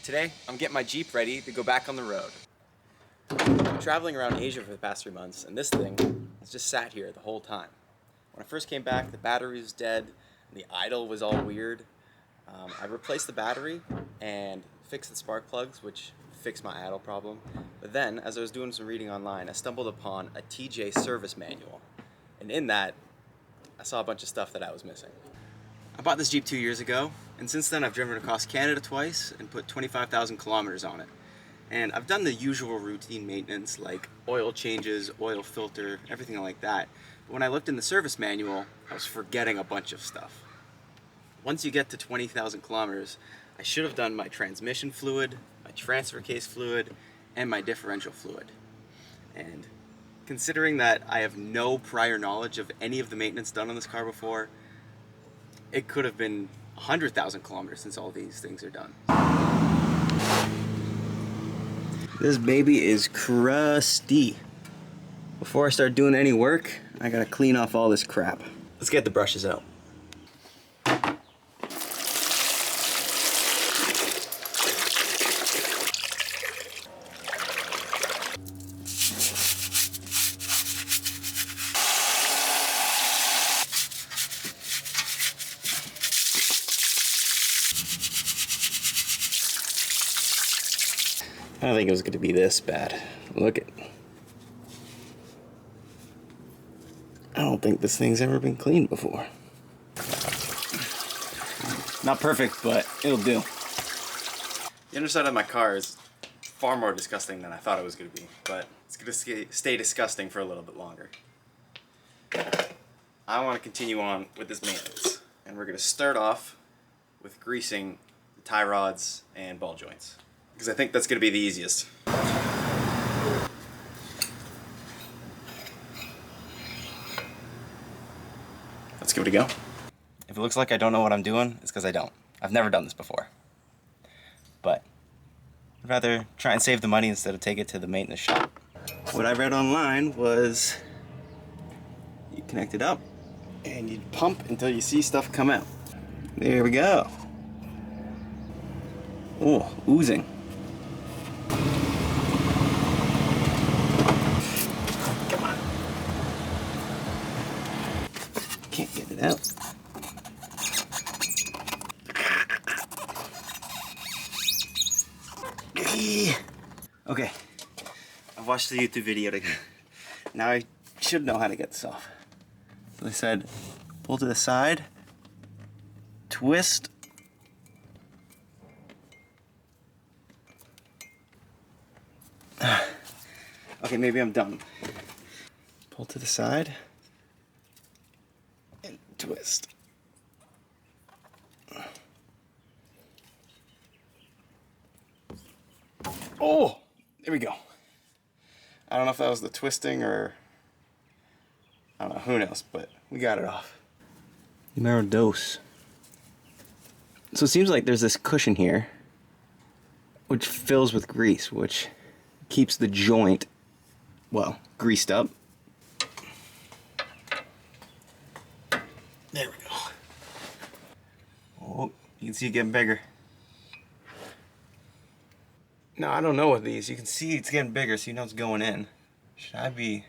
Today, I'm getting my Jeep ready to go back on the road. I've been traveling around Asia for the past 3 months, and this thing has just sat here the whole time. When I first came back, the battery was dead, and the idle was all weird. I replaced the battery and fixed the spark plugs, which fixed my idle problem. But then, as I was doing some reading online, I stumbled upon a TJ service manual. And in that, I saw a bunch of stuff that I was missing. I bought this Jeep 2 years ago, and since then I've driven across Canada twice and put 25,000 kilometers on it. And I've done the usual routine maintenance like oil changes, oil filter, everything like that. But when I looked in the service manual, I was forgetting a bunch of stuff. Once you get to 20,000 kilometers, I should have done my transmission fluid, my transfer case fluid, and my differential fluid. And considering that I have no prior knowledge of any of the maintenance done on this car before, it could have been 100,000 kilometers since all these things are done. This baby is crusty. Before I start doing any work, I gotta clean off all this crap. Let's get the brushes out. I don't think it was going to be this bad. Look at. I don't think this thing's ever been cleaned before. Not perfect, but it'll do. The underside of my car is far more disgusting than I thought it was going to be, but it's going to stay disgusting for a little bit longer. I want to continue on with this maintenance, and we're going to start off with greasing the tie rods and ball joints, because I think that's going to be the easiest. Let's give it a go. If it looks like I don't know what I'm doing, it's because I don't. I've never done this before. But I'd rather try and save the money instead of take it to the maintenance shop. What I read online was you connect it up and you pump until you see stuff come out. There we go. Oh, oozing. Come on. Can't get it out. Okay, I've watched the YouTube video again. Now I should know how to get this off. So they said, pull to the side, twist, okay, maybe I'm done. Pull to the side and twist. Oh, there we go. I don't know if that was the twisting or I don't know, who knows, but we got it off. Numero dos. So it seems like there's this cushion here which fills with grease, which keeps the joint, well, greased up. There we go. Oh, you can see it getting bigger. No, I don't know with these. You can see it's getting bigger, so you know it's going in. Should I be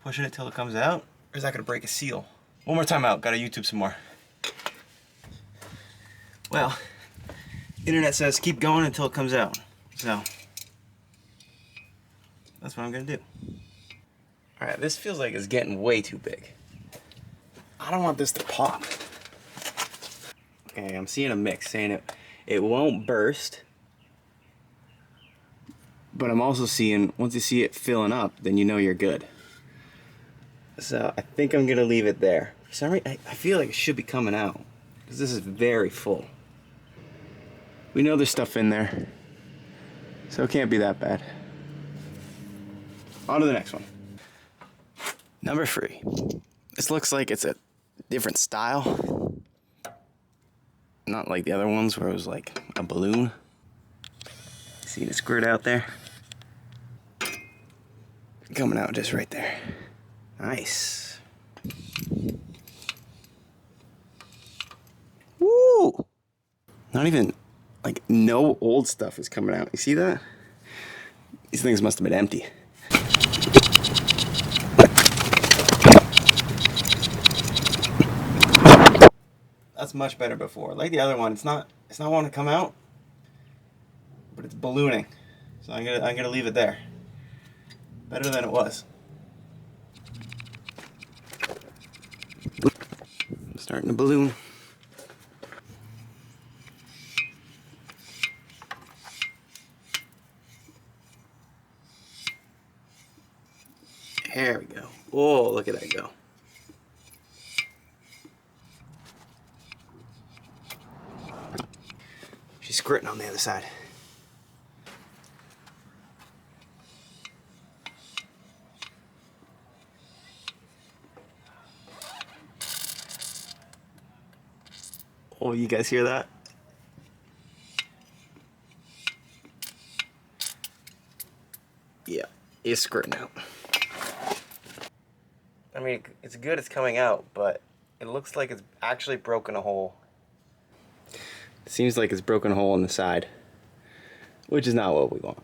pushing it till it comes out? Or is that gonna break a seal? One more time out, gotta YouTube some more. Well, internet says keep going until it comes out. So, that's what I'm gonna do. Alright, this feels like it's getting way too big. I don't want this to pop. Okay, I'm seeing a mix saying it won't burst. But I'm also seeing, once you see it filling up, then you know you're good. So I think I'm gonna leave it there. For some reason, I feel like it should be coming out, because this is very full. We know there's stuff in there, so it can't be that bad. On to the next one. Number 3. This looks like it's a different style. Not like the other ones where it was like a balloon. See the squirt out there? Coming out just right there. Nice. Woo! Not even Like, no old stuff is coming out. You see that? These things must have been empty. That's much better before. Like the other one, it's not wanting to come out, but it's ballooning. So I'm gonna leave it there. Better than it was. Starting to balloon. There we go. Oh, look at that go. She's squirting on the other side. Oh, you guys hear that? Yeah, it's squirting out. I mean, it's good it's coming out, but it looks like it's actually broken a hole. It seems like it's broken a hole in the side, which is not what we want.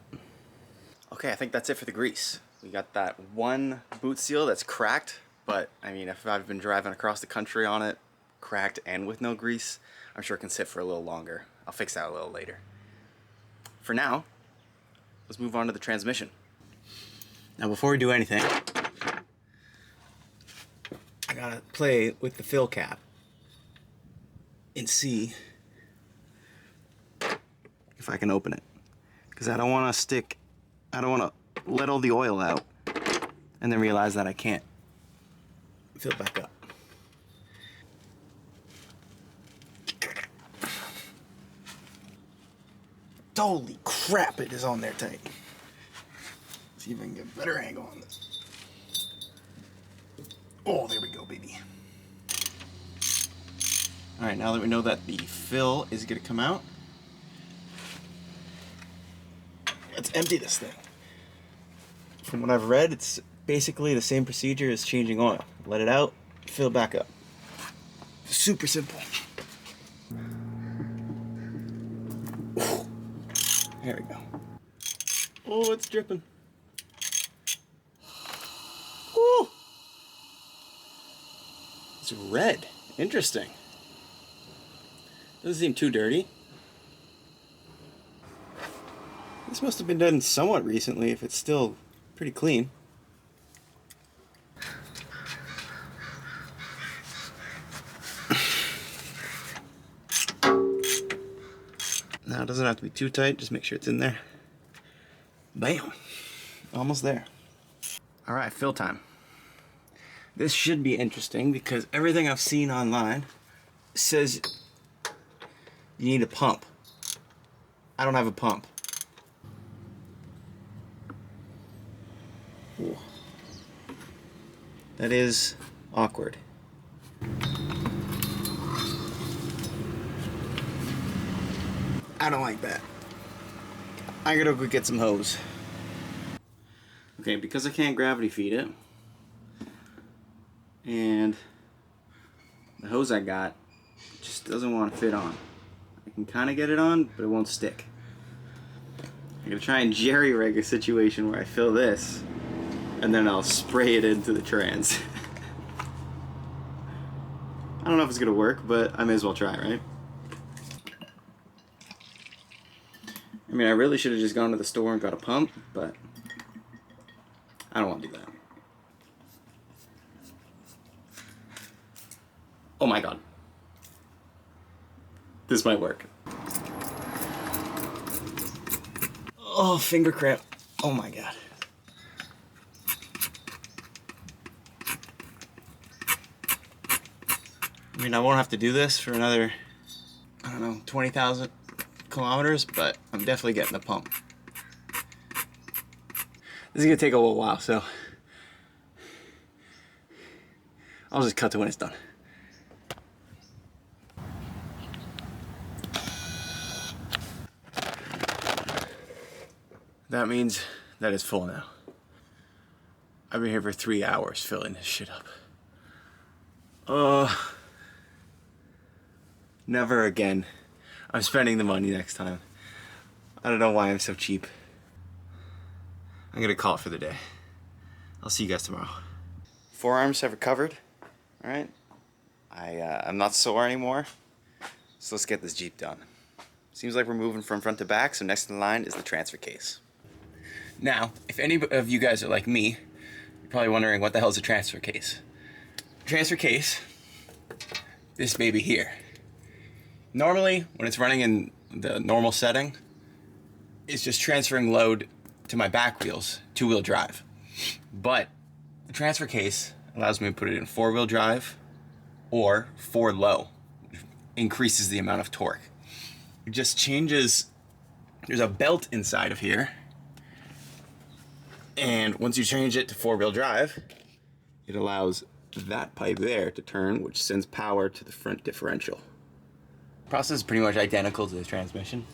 Okay, I think that's it for the grease. We got that one boot seal that's cracked, but I mean, if I've been driving across the country on it, cracked and with no grease, I'm sure it can sit for a little longer. I'll fix that a little later. For now, let's move on to the transmission. Now, before we do anything, I gotta play with the fill cap and see if I can open it. Because I don't want to let all the oil out and then realize that I can't fill it back up. Holy crap, it is on there tight. See if I can get a better angle on this. Oh, there we go, baby. All right, now that we know that the fill is gonna come out, let's empty this thing. From what I've read, it's basically the same procedure as changing oil. Let it out, fill it back up. Super simple. There we go. Oh, it's dripping. Ooh. It's red. Interesting. Doesn't seem too dirty. This must have been done somewhat recently if it's still pretty clean. Now it doesn't have to be too tight, just make sure it's in there. Bam! Almost there. Alright, fill time. This should be interesting because everything I've seen online says you need a pump. I don't have a pump. Ooh. That is awkward. I don't like that. I gotta go get some hose. Okay, because I can't gravity feed it, and the hose I got just doesn't want to fit on. I can kind of get it on, but it won't stick. I'm gonna try and jerry-rig a situation where I fill this, and then I'll spray it into the trans. I don't know if it's gonna work, but I may as well try, right? I mean, I really should have just gone to the store and got a pump, but I don't want to do that. Oh my god. This might work. Oh, finger cramp. Oh my god. I mean, I won't have to do this for another, I don't know, 20,000 kilometers, but I'm definitely getting the pump. This is gonna take a little while, so I'll just cut to when it's done. That means that it's full now. I've been here for 3 hours filling this shit up. Never again. I'm spending the money next time. I don't know why I'm so cheap. I'm gonna call it for the day. I'll see you guys tomorrow. Forearms have recovered. All right. I'm not sore anymore. So let's get this Jeep done. Seems like we're moving from front to back, so next in line is the transfer case. Now, if any of you guys are like me, you're probably wondering what the hell is a transfer case. Transfer case, this baby here. Normally, when it's running in the normal setting, it's just transferring load to my back wheels, two-wheel drive. But the transfer case allows me to put it in four-wheel drive or four low, which increases the amount of torque. It just changes, there's a belt inside of here, and once you change it to four-wheel drive, it allows that pipe there to turn, which sends power to the front differential. The process is pretty much identical to the transmission.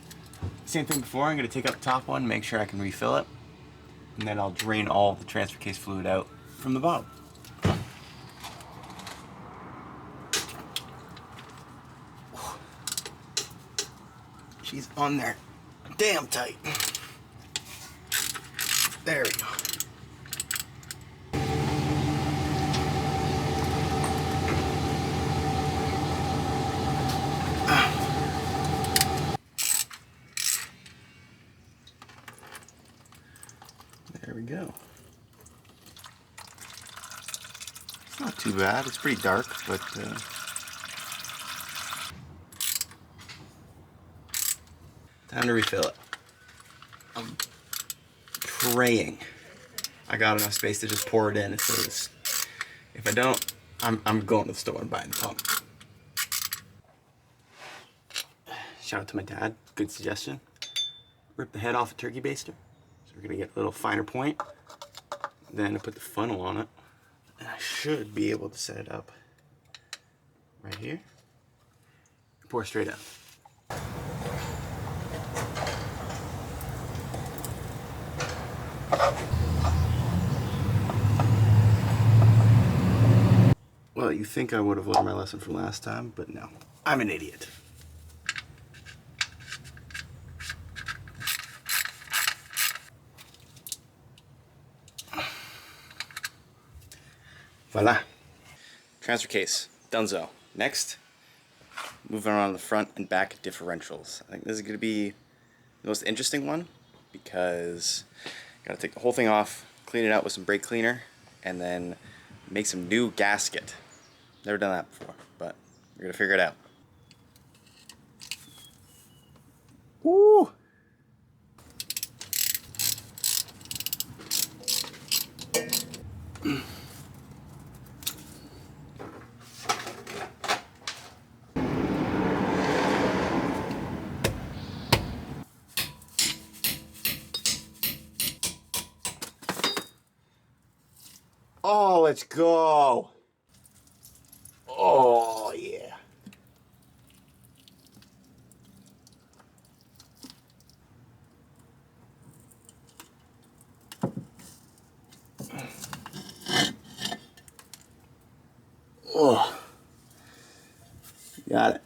Same thing before. I'm going to take up the top one, make sure I can refill it, and then I'll drain all the transfer case fluid out from the bottom. She's on there damn tight. There we go. There we go. It's not too bad. It's pretty dark, but time to refill it. I'm praying I got enough space to just pour it in. If I don't, I'm going to the store and buying the pump. Shout out to my dad. Good suggestion. Rip the head off a turkey baster. So we're gonna get a little finer point. Then I put the funnel on it. And I should be able to set it up right here. Pour straight out. Well, you think I would have learned my lesson from last time, but no. I'm an idiot. Voila. Transfer case, donezo. Next, moving on the front and back differentials. I think this is going to be the most interesting one because I got to take the whole thing off, clean it out with some brake cleaner, and then make some new gasket. Never done that before, but we're going to figure it out. Woo! Oh, let's go. Oh, yeah. Oh. Got it.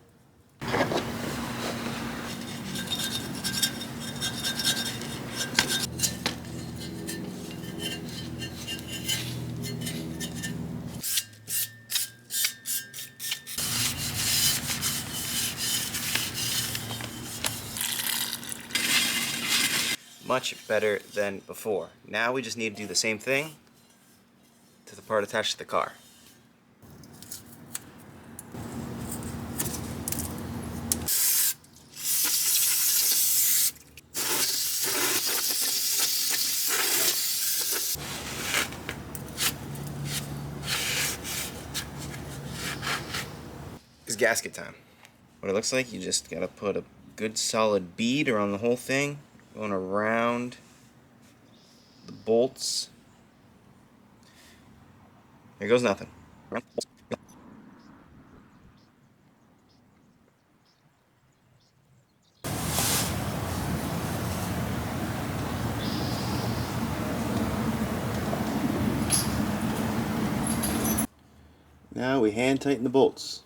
Much better than before. Now we just need to do the same thing to the part attached to the car. It's gasket time. What it looks like, you just gotta put a good solid bead around the whole thing, going around the bolts. There goes nothing. Now we hand tighten the bolts.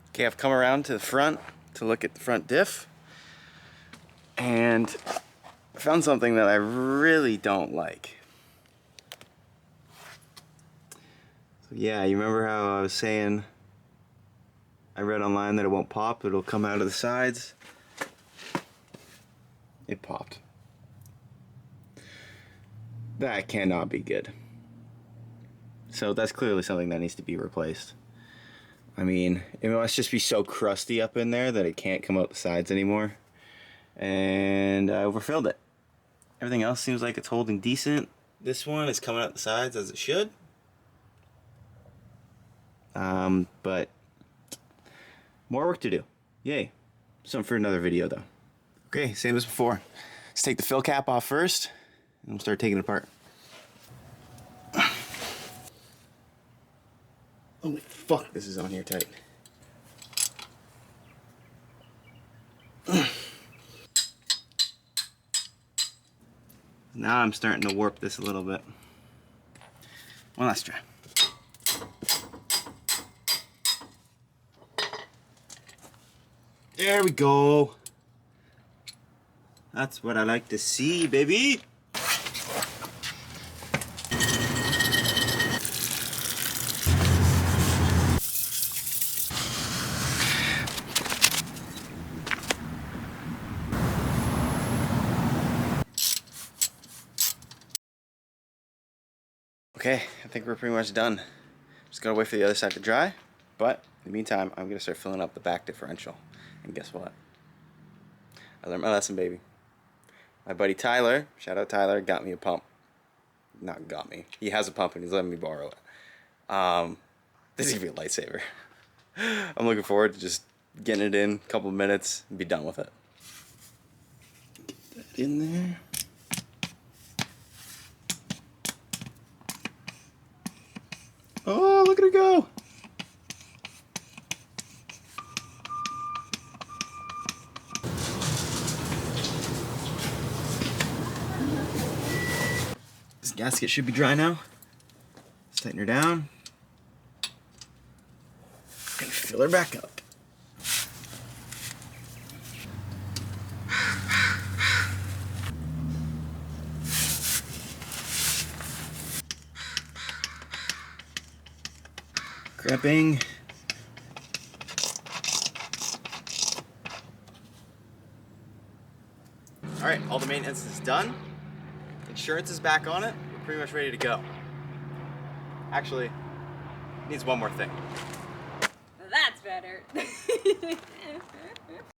Okay, I've come around to the front to look at the front diff, and I found something that I really don't like. So yeah, you remember how I was saying I read online that it won't pop, it'll come out of the sides? It popped. That cannot be good. So that's clearly something that needs to be replaced. I mean, it must just be so crusty up in there that it can't come out the sides anymore. And I overfilled it. Everything else seems like it's holding decent. This one is coming out the sides as it should. But more work to do. Yay. Something for another video though. Okay, same as before. Let's take the fill cap off first, and we'll start taking it apart. Holy fuck, this is on here tight. Now I'm starting to warp this a little bit. One last try. There we go. That's what I like to see, baby. Okay, I think we're pretty much done. Just gotta wait for the other side to dry, but in the meantime, I'm gonna start filling up the back differential. And guess what? I learned my lesson, baby. My buddy Tyler, shout out Tyler, got me a pump. Not got me. He has a pump and he's letting me borrow it. This is gonna be a lifesaver. I'm looking forward to just getting it in a couple of minutes and be done with it. Get that in there. Oh, look at her go! This gasket should be dry now. Let's tighten her down. And fill her back up. Grabbing. Alright, all the maintenance is done. Insurance is back on it. We're pretty much ready to go. Actually, it needs one more thing. That's better.